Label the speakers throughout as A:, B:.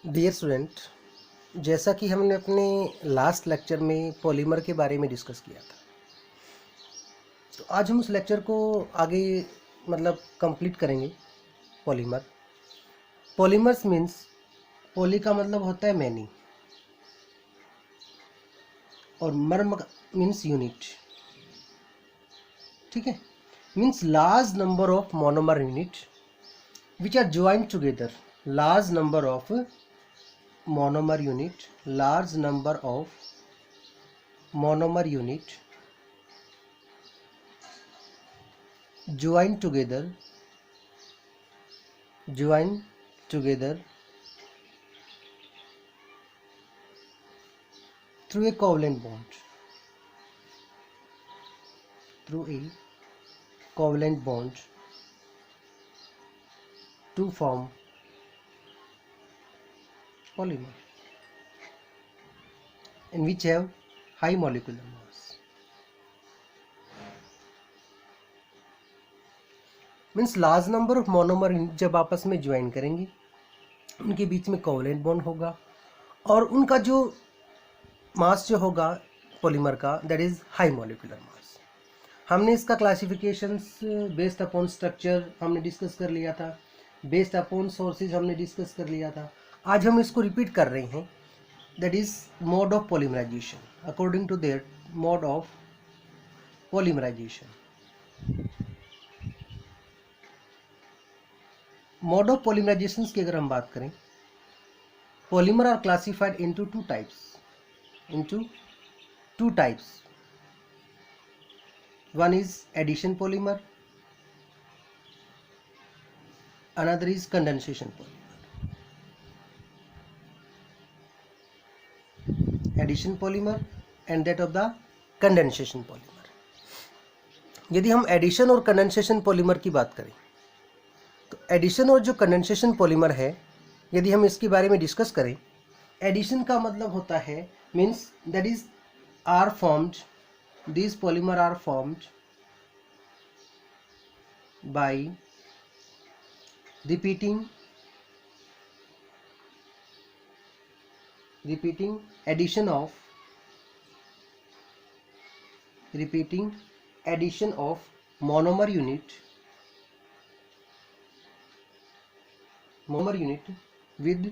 A: Dear student, जैसा कि हमने अपने लास्ट लेक्चर में पॉलीमर के बारे में डिस्कस किया था, तो आज हम उस लेक्चर को आगे कंप्लीट करेंगे। पॉलीमर्स मीन्स, पॉली का मतलब होता है मैनी और मर्म मीन्स यूनिट। ठीक है, means large number of monomer unit which are joint together. Large number of monomer unit, large number of monomer unit join together through a covalent bond to form polymer and which have high molecular mass. Means large number of monomer जब आपस में join करेंगे, उनके बीच में covalent bond होगा और उनका जो मास जो होगा पॉलीमर का, that is high molecular mass. हमने इसका क्लासिफिकेशंस बेस्ड अपॉन स्ट्रक्चर हमने डिस्कस कर लिया था, बेस्ड अपॉन सोर्सेज हमने डिस्कस कर लिया था। आज हम इसको रिपीट कर रहे हैं, that is mode of polymerization, according to their mode of polymerization. Mode of polymerization की अगर हम बात करें, polymer are classified into two types. One is addition polymer, another is condensation polymer. Addition polymer and that of the condensation polymer. यदि हम addition और condensation polymer की बात करें, तो एडिशन और जो कंडेंसेशन पॉलीमर है, यदि हम इसके बारे में डिस्कस करें, एडिशन का मतलब होता है means that is are formed, this polymer are formed by repeating addition of monomer unit with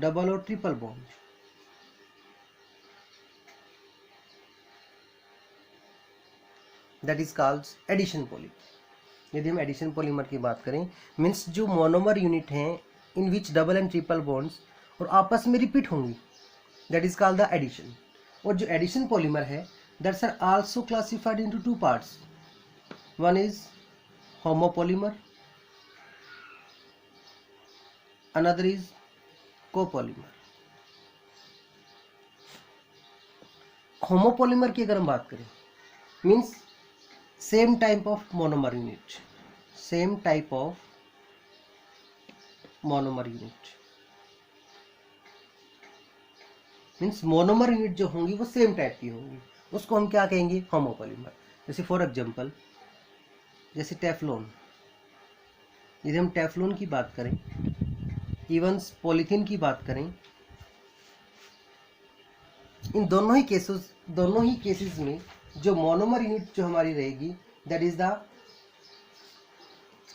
A: double or triple bond. That is called addition polymer. यदि हम एडिशन पॉलीमर की बात करें, मीन्स जो मोनोमर यूनिट हैं in which double and triple bonds और आपस में रिपीट होंगी, that is called the addition. और जो एडिशन पॉलीमर है, that's are also classified into two parts. One is homopolymer, another is copolymer. Homopolymer की अगर हम बात करें, means same type of monomer unit, means monomer unit जो होंगी वो सेम टाइप की होंगी, उसको हम क्या कहेंगे, होमोपॉलीमर। जैसे फॉर एग्जांपल, जैसे टेफ्लॉन, यदि हम टेफ्लॉन की बात करें, इवन पॉलीथीन की बात करें, इन दोनों ही केसेस में जो मोनोमर यूनिट जो हमारी रहेगी, दैट इज द,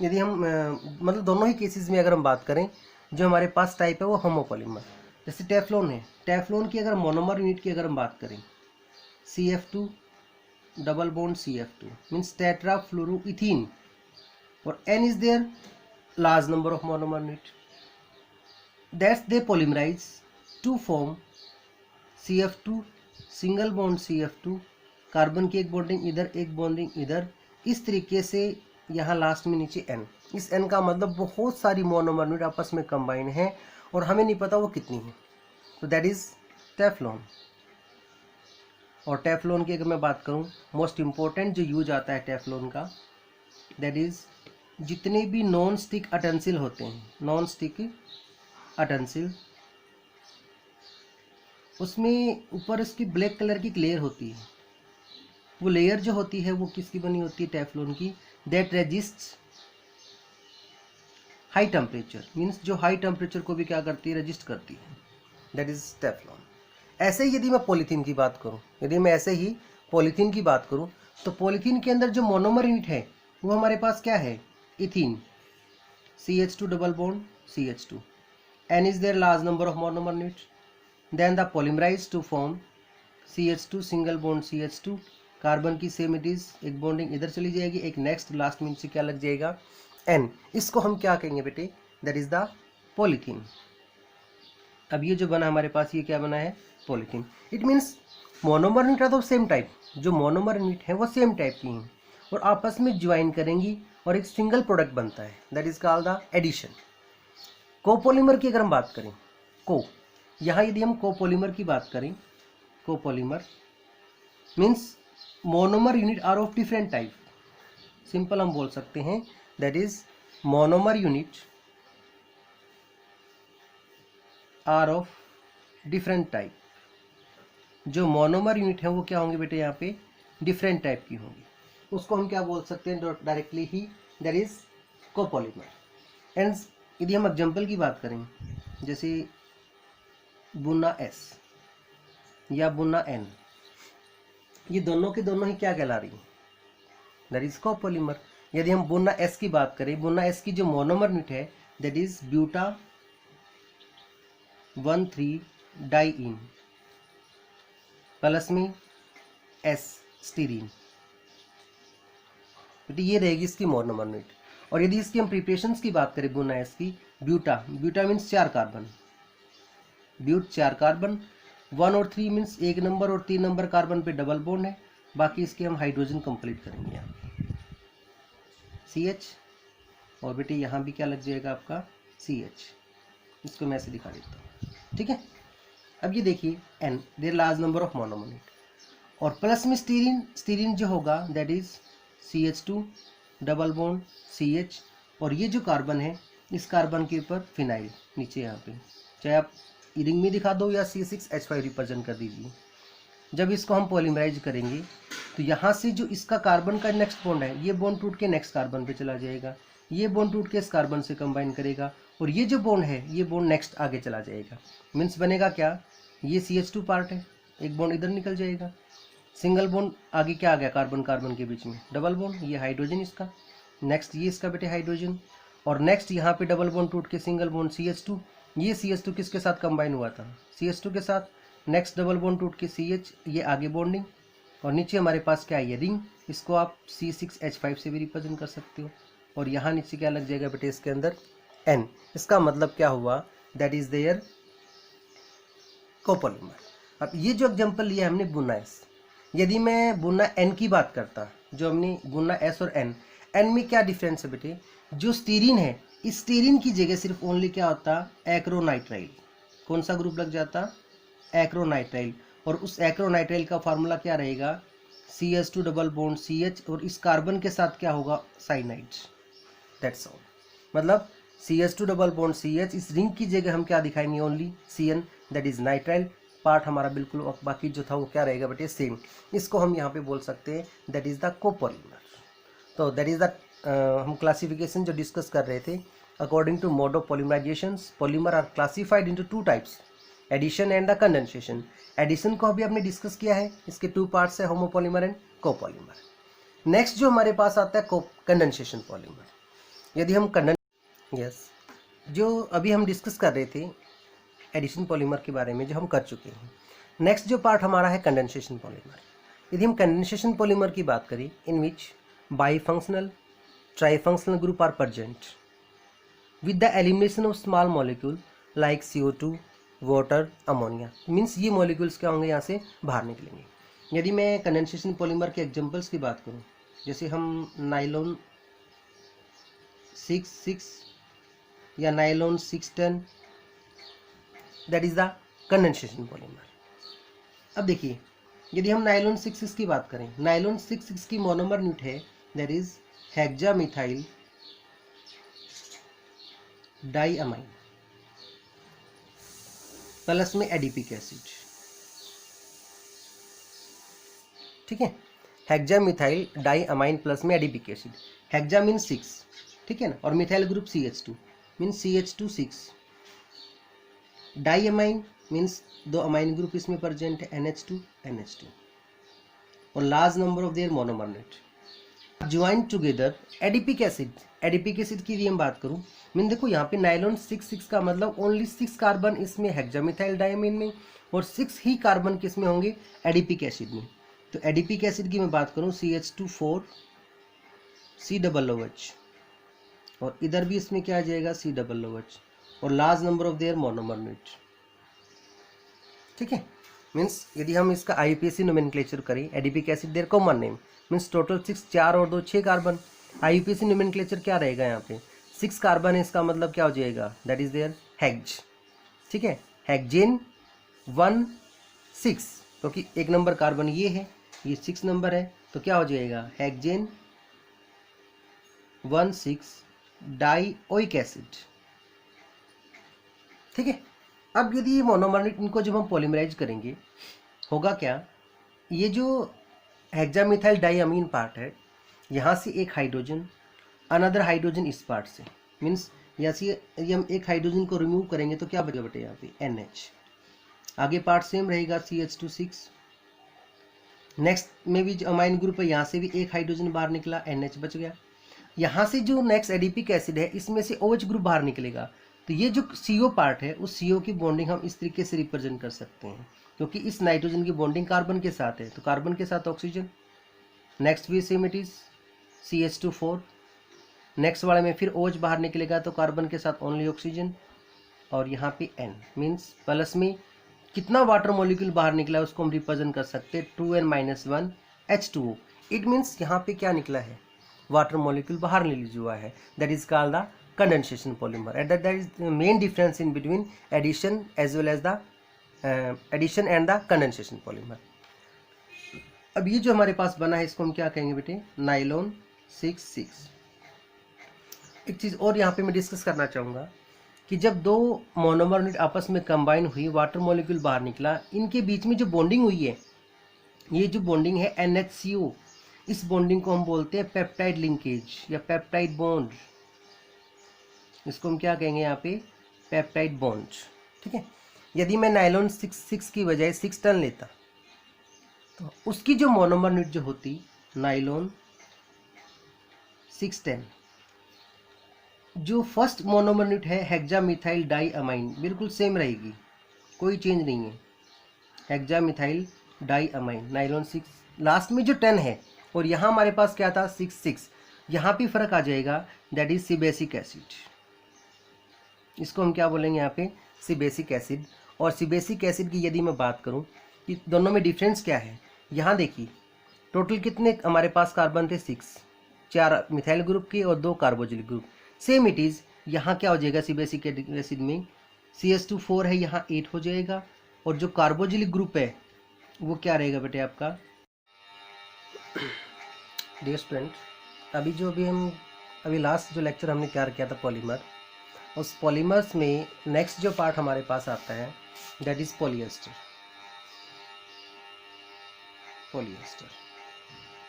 A: यदि हम दोनों ही केसेस में अगर हम बात करें, जो हमारे पास टाइप है वो होमोपॉलीमर। जैसे टेफ्लॉन है, टेफ्लॉन की अगर मोनोमर यूनिट की अगर हम बात करें, CF2 double bond CF2 means tetrafluoroethene, और N is there large number of monomer unit, that's they polymerise to form CF2 single bond CF2, carbon की एक बॉन्डिंग इधर, एक बॉन्डिंग इधर, इस तरीके से यहाँ लास्ट में नीचे N। इस N का मतलब बहुत सारी मोनोमर यूनिट आपस में कंबाइन है और हमें नहीं पता वो कितनी है, तो दैट इज टेफ्लॉन। और टेफ्लॉन की अगर मैं बात करूँ, मोस्ट इम्पोर्टेंट जो यूज आता है टेफ्लॉन का, दैट इज जितने भी नॉन स्टिक अटेंसिल होते हैं, उसमें ऊपर इसकी ब्लैक कलर की लेयर होती है, वो लेयर जो होती है वो किसकी बनी होती है, टेफ्लॉन की, that resists high temperature, means जो हाई टेम्परेचर को भी क्या करती है, रजिस्ट करती है, दैट इज टेफ्लॉन। ऐसे ही यदि मैं पॉलीथीन की बात करूं, यदि मैं ऐसे ही पॉलीथीन की बात करूं, तो पॉलीथीन के अंदर जो मोनोमर यूनिट है वो हमारे पास क्या है, ethene, CH2 double bond CH2, N is there large number of monomer units, then the polymerize to form CH2 single bond CH2, carbon की सेम इट इज, एक बॉन्डिंग इधर चली जाएगी, एक नेक्स्ट लास्ट में से क्या लग जाएगा, N, इसको हम क्या कहेंगे बेटे, दैट इज द पॉलीथीन। अब ये जो बना हमारे पास, ये क्या बना है, polythene. It means monomer unit है तो सेम टाइप, जो मोनोमर यूनिट है वो सेम टाइप की हैं और आपस में ज्वाइन करेंगी और एक सिंगल प्रोडक्ट बनता है, that is called the addition. Copolymer की अगर हम बात करें, यहाँ यदि हम कोपोलीमर की बात करें, copolymer means monomer unit are of different type, simple हम बोल सकते हैं that is monomer unit are of different type. जो मोनोमर यूनिट है वो क्या होंगे बेटे, यहाँ पे डिफरेंट टाइप की होंगी, उसको हम क्या बोल सकते हैं directly he, that is copolymer. And यदि हम एग्जाम्पल की बात करें, जैसे बुना S या बुना N, ये दोनों के दोनों ही क्या कहला रही है, दैट इज कोपोलीमर। यदि हम बुना S की बात करें, बुना S की जो मोनोमर यूनिट है that is buta 1,3 diene plus में S स्टीरीन, ये रहेगी इसकी मोनोमर यूनिट। और यदि इसकी हम प्रिपरेशंस की बात करें बुना S की, buta means 4 carbon, bute 4 carbon, 1 और 3 मीन्स 1 नंबर और 3 नंबर कार्बन पे डबल बॉन्ड है, बाकी इसके हम हाइड्रोजन कंप्लीट करेंगे यहाँ CH, और बेटे यहाँ भी क्या लग जाएगा आपका CH, इसको मैं ऐसे दिखा देता हूँ, ठीक है। अब ये देखिए N, there large number of monomer unit, और प्लस में स्टीरीन जो होगा that is CH2 double bond CH, और ये जो कार्बन है इस कार्बन के ऊपर फिनाइल नीचे यहाँ पे, चाहे आप रिंग में दिखा दो या C6H5 रिप्रेजेंट कर दीजिए। जब इसको हम पॉलीमराइज करेंगे तो यहाँ से जो इसका कार्बन का नेक्स्ट बॉन्ड है, ये बॉन्ड टूट के नेक्स्ट कार्बन पे चला जाएगा, ये बॉन्ड टूट के इस कार्बन से कंबाइन करेगा, और ये जो बॉन्ड है ये बॉन्ड नेक्स्ट आगे चला जाएगा। मीन्स बनेगा क्या, ये CH2 पार्ट है, एक बॉन्ड इधर निकल जाएगा, सिंगल बॉन्ड आगे क्या आ गया, कार्बन कार्बन के बीच में डबल बॉन्ड, ये हाइड्रोजन इसका, नेक्स्ट ये इसका बेटे हाइड्रोजन, और नेक्स्ट यहाँ पे डबल बॉन्ड टूट के सिंगल बॉन्ड CH2, ये CH2 किसके साथ कंबाइन हुआ था, CH2 के साथ, नेक्स्ट डबल बॉन्ड टूट के CH, ये आगे बॉन्डिंग, और नीचे हमारे पास क्या है, ये रिंग, इसको आप C6H5 से भी रिप्रेजेंट कर सकते हो, और यहाँ नीचे क्या लग जाएगा बेटे इसके अंदर N। इसका मतलब क्या हुआ, दैट इज देयर कोपोलीमर। अब ये जो एग्जांपल लिया हमने बुना S, यदि मैं बुना N की बात करता, जो हमने बुना S और N में क्या डिफरेंस है बेटे, जो स्टीरीन है इस स्टीरीन की जगह सिर्फ ओनली क्या होता, एक्रोनाइट्राइल, कौन सा ग्रुप लग जाता, एक्रोनाइट्राइल, और उस एक्रोनाइट्राइल का फार्मूला क्या रहेगा, CH2 डबल बॉन्ड CH, और इस कार्बन के साथ क्या होगा, साइनाइड, दैट्स ऑल। मतलब CH2 डबल बॉन्ड CH, इस रिंग की जगह हम क्या दिखाएंगे, only CN, that is nitrile part हमारा बिल्कुल, और बाकी जो था वो क्या रहेगा बेटे, सेम। इसको हम यहाँ पे बोल सकते हैं दैट इज द कोपोलीमर। तो दैट इज द हम क्लासिफिकेशन जो डिस्कस कर रहे थे, according to mode of polymerisations, polymer are classified into 2 types, addition and the condensation. Addition को अभी हमने डिस्कस किया है, इसके 2 पार्ट्स है, होमोपॉलीमर एंड कोपॉलीमर। नेक्स्ट जो हमारे पास आता है कंडेंसेशन पॉलीमर। यदि हम जो अभी हम डिस्कस कर रहे थे एडिशन पॉलीमर के बारे में, जो हम कर चुके हैं, नेक्स्ट जो पार्ट हमारा है कंडेंसेशन पॉलीमर। यदि हम कंडेंसेशन पॉलीमर की बात करें, इन विच बाईफंक्शनल trifunctional group are present with the elimination of small molecule like CO2, water, ammonia, means ये molecules क्या होंगे, यहाँ से बाहर निकलेंगे। यदि मैं कंडेंसेशन पॉलीमर के एग्जांपल्स की बात करूँ, जैसे हम नाइलॉन 6,6 या nylon 6,10, that is the condensation polymer. अब देखिए, यदि हम नाइलॉन 6,6 की बात करें, नाइलॉन 6,6 की मोनोमर यूनिट है that is hexamethyl diamine plus में एडिपिक एसिड, ठीक है, हेक्सामिथाइल डाइअमाइन प्लस में एडिपिक एसिड, हेक्सा मीन 6, ठीक है ना, और methyl group CH2, means CH2 6, diamine means 2 amine group इसमें प्रेजेंट है, NH2 NH2, और large number of there monomer unit join together adipic acid. Adipic acid की यदि हम बात करूं, मीन देखो यहाँ पे नाइलॉन 6 का मतलब ओनली 6 कार्बन इसमें हेक्सामिथाइल डायमीन में, और 6 ही कार्बन किस में होंगे, एडिपिक एसिड में। तो एडिपिक एसिड की मैं बात करूं CH2 4 COOH, और इधर भी इसमें क्या आ जाएगा COOH, और large number of there monomer unit. ठीक है, मीन्स यदि हम इसका IUPAC नोमेनक्लेचर करें, adipic acid their common name means total 6, 4 और 2 6 कार्बन। IUPAC नोमेनक्लेचर क्या रहेगा यहाँ पे, 6 कार्बन है, इसका मतलब क्या हो जाएगा, दैट इज देयर हेक्ज। ठीक है, हेक्जेन 1 6, क्योंकि एक नंबर कार्बन ये है, ये 6 नंबर है, तो क्या हो जाएगा हेक्जेन 1 6 डाइओइक एसिड। ठीक है, अब यदि ये मोनोमर इनको जब हम पॉलीमराइज करेंगे होगा क्या, ये जो हेक्सामिथाइल डाइअमीन पार्ट है, यहाँ से एक हाइड्रोजन, अनदर हाइड्रोजन इस पार्ट से, मीन्स यहाँ से यदि हम एक हाइड्रोजन को रिमूव करेंगे तो क्या बचेगा बेटे, यहाँ पे NH, आगे पार्ट सेम रहेगा CH2 6, नेक्स्ट में भी जो अमाइन ग्रुप है यहाँ से भी एक हाइड्रोजन बाहर निकला, NH बच गया। यहाँ से जो नेक्स्ट एडिपिक एसिड है इसमें से OH ग्रुप बाहर निकलेगा, तो ये जो CO पार्ट है उस CO की बॉन्डिंग हम इस तरीके से रिप्रेजेंट कर सकते हैं, क्योंकि इस नाइट्रोजन की बॉन्डिंग कार्बन के साथ है, तो कार्बन के साथ ऑक्सीजन, नेक्स्ट भी same it is CH2 4, next वाले में फिर OH बाहर निकलेगा तो कार्बन के साथ ओनली ऑक्सीजन, और यहाँ पे N मीन्स प्लस में कितना वाटर मॉलिक्यूल बाहर निकला है उसको हम रिप्रेजेंट कर सकते हैं 2N-1 H2O। इट मीन्स यहाँ पे क्या निकला है, वाटर मॉलिक्यूल बाहर रिलीज हुआ है, that is called the condensation polymer, and that is the main difference in between addition as well as the addition and the condensation polymer. अब ये जो हमारे पास बना है इसको हम क्या कहेंगे बेटे, नाइलॉन 6 एक चीज़ और यहाँ पे मैं डिस्कस करना चाहूँगा कि जब दो मोनोमर यूनिट आपस में कंबाइन हुई, वाटर मॉलिक्यूल बाहर निकला, इनके बीच में जो बॉन्डिंग हुई है, ये जो बॉन्डिंग है NHCO, इस बॉन्डिंग को हम बोलते हैं पेप्टाइड लिंकेज या पेप्टाइड बॉन्ड, इसको हम क्या कहेंगे यहाँ पे, पेप्टाइड बॉन्ड। ठीक है, यदि मैं नाइलॉन 6 की बजाय 6 टन लेता तो उसकी जो मोनोमर यूनिट जो होती नाइलॉन 610, जो फर्स्ट मोनोमर यूनिट है हेक्सामिथाइल डाइअमाइन बिल्कुल सेम रहेगी, कोई चेंज नहीं है, हेक्सामिथाइल डाइअमाइन नाइलॉन 6, लास्ट में जो 10 है, और यहाँ हमारे पास क्या था 6, यहाँ भी फर्क आ जाएगा, दैट इज सिबेसिक एसिड, इसको हम क्या बोलेंगे यहाँ पे, सिबेसिक एसिड। और सिबेसिक एसिड की यदि मैं बात करूँ कि दोनों में डिफरेंस क्या है, यहाँ देखिए टोटल कितने हमारे पास कार्बन थे 6, 4 मिथाइल ग्रुप के और 2 कार्बोजिलिक ग्रुप, सेम इट इज़ यहाँ क्या हो जाएगा, सिबेसिक एसिड में CH2 4 है, यहाँ 8 हो जाएगा, और जो कार्बोजिलिक ग्रुप है वो क्या रहेगा बेटे आपका। डियर स्टूडेंट, अभी लास्ट जो लेक्चर हमने तैयार किया था पॉलीमर, उस पॉलीमर्स में नेक्स्ट जो पार्ट हमारे पास आता है दैट इज पॉलिएस्टर,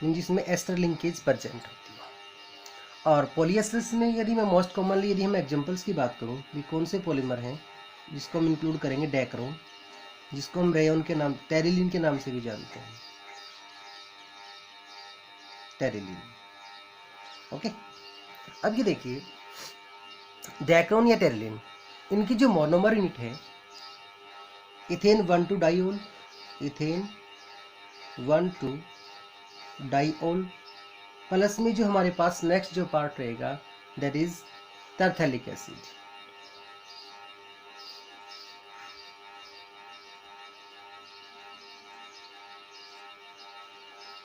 A: जिसमें एस्टर लिंकेज प्रेजेंट होती है। और पॉलिएस्टर्स में यदि मैं मोस्ट कॉमनली यदि हम एग्जांपल्स की बात करूं, भी कौन से पॉलीमर हैं जिसको हम इंक्लूड करेंगे, डेक्रोन, जिसको हम रेयन के नाम, टेरिलीन के नाम से भी जानते हैं, टेरिलीन। ओके, अब ये देखिए डेक्रोन या टेरिलीन, इनकी जो मोनोमर यूनिट है ethane 1,2 diol, ethane 1,2 diol, plus में जो हमारे पास नेक्स्ट जो पार्ट रहेगा दैट इज टरथैलिक एसिड।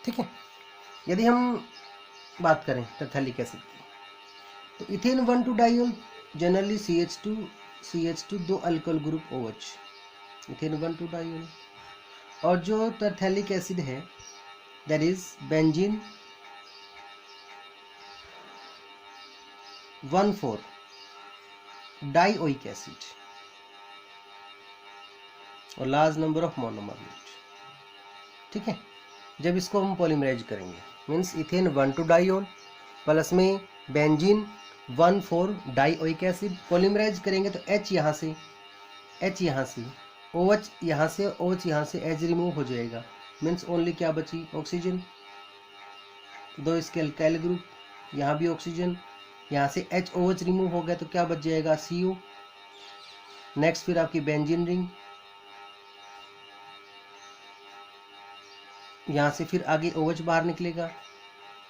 A: ठीक है, यदि हम बात करें टरथैलिक एसिड की, तो ethane 1,2 diol generally CH2 2 alcohol group OH, ethane 1,2 diol, और जो टरथैलिक एसिड है that is benzene 1,4 dioic acid, और large number of monomer unit. ठीक है, जब इसको हम पॉलीमराइज करेंगे मीन्स इथेन 1,2 डाइओल प्लस में बेंजीन 1,4 डाइओइक एसिड। पॉलीमराइज करेंगे तो H यहाँ से, H यहाँ से, OH यहाँ से, OH यहाँ से, H रिमूव हो जाएगा। मीन्स ओनली क्या बची, ऑक्सीजन। दो इसके अल्काइल ग्रुप, यहाँ भी ऑक्सीजन, यहाँ से HOH रिमूव हो गया तो क्या बच जाएगा, CO। नेक्स्ट फिर आपकी बेंजीन रिंग, यहाँ से फिर आगे OH बाहर निकलेगा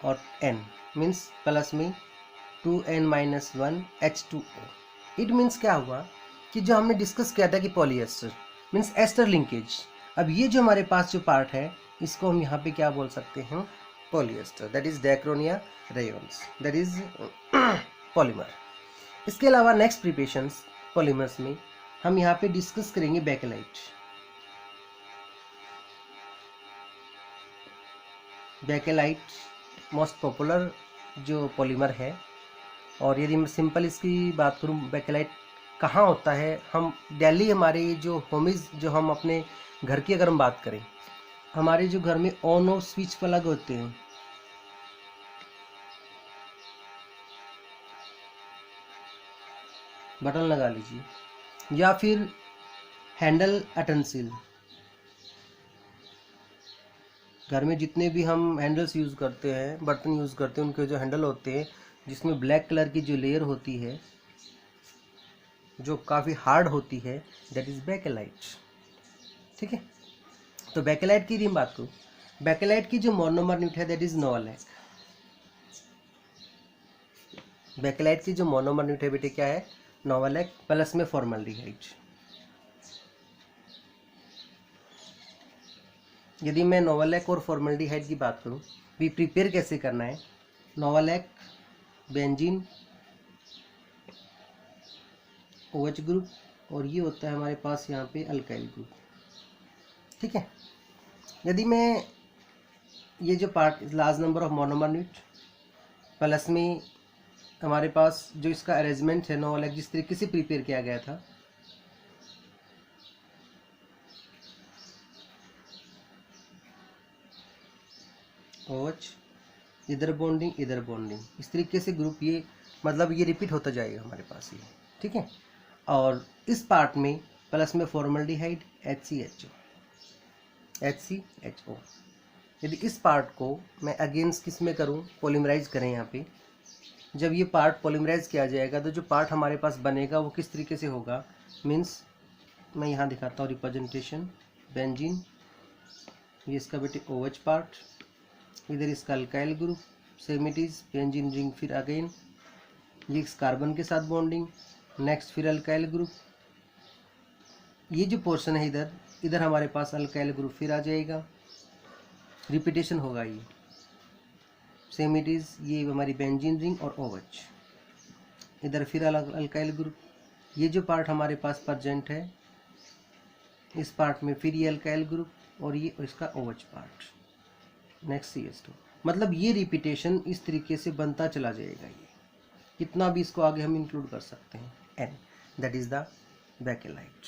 A: और N मीन्स प्लस में 2N-1 H2O। इट मीन्स क्या हुआ कि जो हमने डिस्कस किया था कि पॉलीएस्टर मीन्स एस्टर लिंकेज, अब ये जो हमारे पास जो पार्ट है इसको हम यहाँ पे क्या बोल सकते हैं, पॉलीएस्टर, दैट इज डायक्रोनिया रेयॉन्स, दैट इज पॉलीमर। इसके अलावा नेक्स्ट प्रिपरेशंस पॉलीमर्स में हम यहाँ पे डिस्कस करेंगे बेकेलाइट। बेकेलाइट मोस्ट पॉपुलर जो पॉलीमर है, और यदि मैं सिंपल इसकी बात करूँ बेकेलाइट कहाँ होता है, हम दिल्ली, हमारे जो होमीज, जो हम अपने घर की अगर हम बात करें, हमारे जो घर में ऑन ऑफ स्विच प्लग होते हैं, बटन लगा लीजिए, या फिर हैंडल अटेंसिल, घर में जितने भी हम हैंडल्स यूज़ करते हैं, बर्तन यूज़ करते हैं, उनके जो हैंडल होते हैं जिसमें ब्लैक कलर की जो लेयर होती है जो काफ़ी हार्ड होती है, दैट इज़ बेकेलाइट। ठीक है, तो बेकेलाइट की हम बात करूँ, बेकेलाइट की जो मोनोमर यूनिट है दैट इज़ नोवालैक। बेकेलाइट की जो मोनोमर यूनिट है बेटे क्या है, नोवालैक प्लस में फॉर्मल्डिहाइड। यदि मैं नोवालैक और फॉर्मल्डिहाइड की बात करूं, भी प्रिपेयर कैसे करना है, नोवालैक बेंजीन OH ग्रुप, और ये होता है हमारे पास यहाँ पे अल्काइल ग्रुप। ठीक है, यदि मैं ये जो part large number of monomer unit plus में हमारे पास जो इसका अरेंजमेंट है नोवालैक जिस तरीके से प्रिपेयर किया गया था, OH इधर बॉन्डिंग इधर बॉन्डिंग, इस तरीके से ग्रुप, ये मतलब ये रिपीट होता जाएगा हमारे पास ये। ठीक है, और इस पार्ट में प्लस में फॉर्मल्डिहाइड HCHO। यदि इस पार्ट को मैं अगेंस्ट किस में करूं, पॉलीमराइज करें यहाँ पे, जब ये पार्ट पॉलीमराइज किया जाएगा तो जो पार्ट हमारे पास बनेगा वो किस तरीके से होगा, मीन्स मैं यहाँ दिखाता हूँ रिप्रेजेंटेशन, बेंजीन, ये इसका बेटे OH पार्ट, इधर इसका alkyl group, same it is benzene ring, फिर अगेन ये इस कार्बन के साथ बॉन्डिंग, नेक्स्ट फिर अल्काइल ग्रुप, ये जो पोर्शन है इधर, इधर हमारे पास अल्काइल ग्रुप फिर आ जाएगा, रिपीटेशन होगा ये, सेम इट इज ये हमारी बेंजीन रिंग और OH, इधर फिर अल्काइल ग्रुप, ये जो पार्ट हमारे पास प्रेजेंट है इस पार्ट में फिर ये अल्काइल ग्रुप और ये और इसका OH पार्ट, नेक्स्ट CH2। मतलब ये रिपीटेशन इस तरीके से बनता चला जाएगा, ये कितना भी इसको आगे हम इंक्लूड कर सकते हैं, N, that is the bakelite.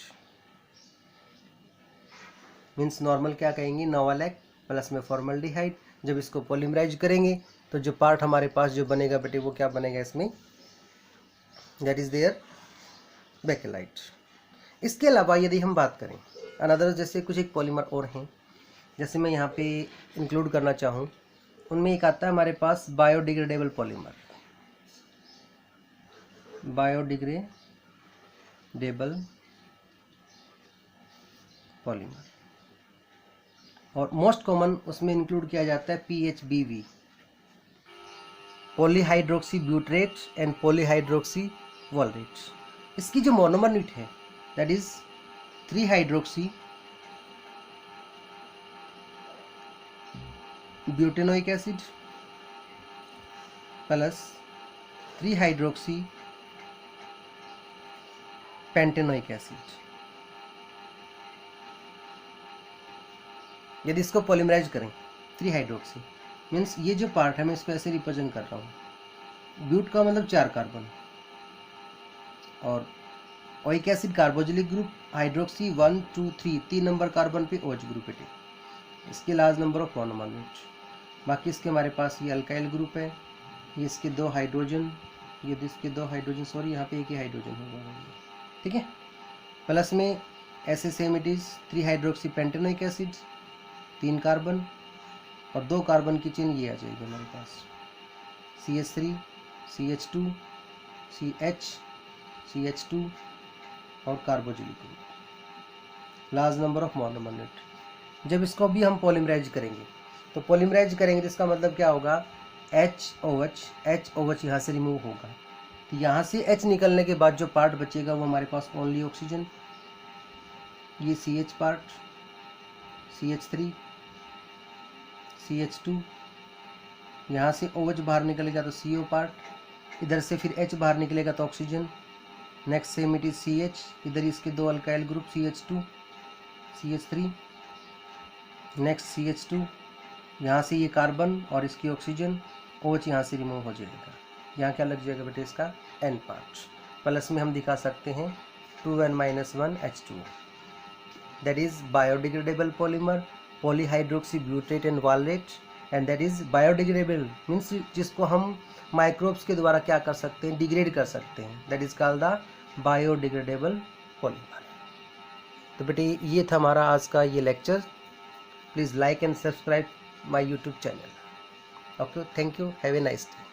A: Means normal क्या कहेंगे, नोवालैक प्लस में फॉर्मल्डिहाइड, जब इसको पॉलीमराइज करेंगे तो जो पार्ट हमारे पास जो बनेगा बेटे वो क्या बनेगा इसमें, दैट इज देयर बेकेलाइट। इसके अलावा यदि हम बात करें अनदर, जैसे कुछ एक पॉलीमर और हैं, जैसे मैं यहाँ पे इंक्लूड करना चाहूँ, उनमें एक आता है हमारे पास बायोडिग्रेडेबल पॉलीमर, बायोडिग्रेडेबल पॉलीमर, और मोस्ट कॉमन उसमें इंक्लूड किया जाता है PHBV, polyhydroxy butyrate and polyhydroxy valerate. इसकी जो मोनोमर यूनिट है that is 3 hydroxy butanoic acid plus 3 hydroxy pentanoic acid. यदि इसको पॉलीमराइज करें 3 हाइड्रोक्सी मीन्स ये जो पार्ट है मैं इसको ऐसे रिप्रेजेंट कर रहा हूँ, ब्यूट का मतलब 4 कार्बन, और oic acid carboxylic group, hydroxy 1 2 3 3 number carbon पे OH ग्रुप है, इसके लार्ज नंबर ऑफ मोनोमर। बाकी इसके हमारे पास ये अल्काइल ग्रुप है, ये इसके 2 हाइड्रोजन, ये इसके 2 हाइड्रोजन, सॉरी यहाँ पे एक ही हाइड्रोजन होगा, ठीक है। प्लस में ऐसे same it is 3 hydroxy pentanoic acid, 3 carbon और 2 कार्बन की चेन ये आ जाएगी हमारे पास, CH3 CH2 CH CH2 और carboxylic group, large number of monomer unit. जब इसको भी हम पॉलीमराइज करेंगे तो तो इसका मतलब क्या होगा, HOH यहाँ से रिमूव होगा, तो यहाँ से H निकलने के बाद जो पार्ट बचेगा वो हमारे पास ओनली ऑक्सीजन, ये CH पार्ट, CH3 CH2, यहाँ से OH बाहर निकलेगा तो CO पार्ट, इधर से फिर H बाहर निकलेगा तो oxygen, next same it is CH, इधर इसके 2 alkyl group CH2 CH3, next CH2, यहाँ से ये कार्बन और इसकी ऑक्सीजन, OH यहाँ से रिमूव हो जाएगा, यहाँ क्या लग जाएगा बेटे इसका N पार्ट। प्लस में हम दिखा सकते हैं 2N-1 H2, that is biodegradable polymer polyhydroxybutyrate and valate, and that is biodegradable means जिसको हम माइक्रोब्स के द्वारा क्या कर सकते हैं, डिग्रेड कर सकते हैं, that is called the biodegradable polymer। तो बेटे ये था हमारा आज का ये lecture. Please like and subscribe my YouTube channel. Okay, thank you, have a nice day.